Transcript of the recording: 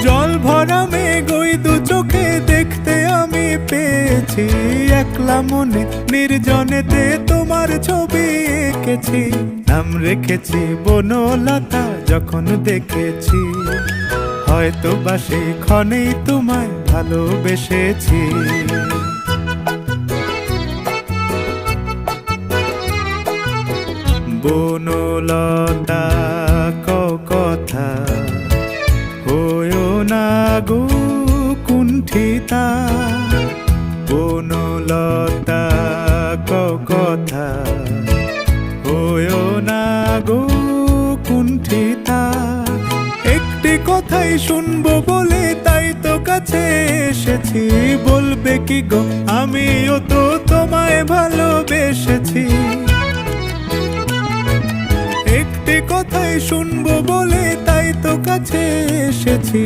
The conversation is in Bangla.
জল ভরা মেঘ ওই দু চোখে দেখতে আমি পেয়েছি, একলা মনে নির্জনেতে তোমার ছবি এঁকেছি। নাম রেখেছি বনলতা যখন দেখেছি, হয়তো বা সেই ক্ষণেই তোমায় ভালোবেসেছি। বনলতা কথা হয়ো না গো কুণ্ঠিতা, বনলতা কথা হয়ো না গো কুণ্ঠিতা। একটি কথাই শুনবো বলে তাই তো কাছে এসেছি, বলবে কি গো আমিও তো তোমায় ভালোবেসেছি। একটি কথাই শুনবো বলে তাই তো কাছে এসেছি,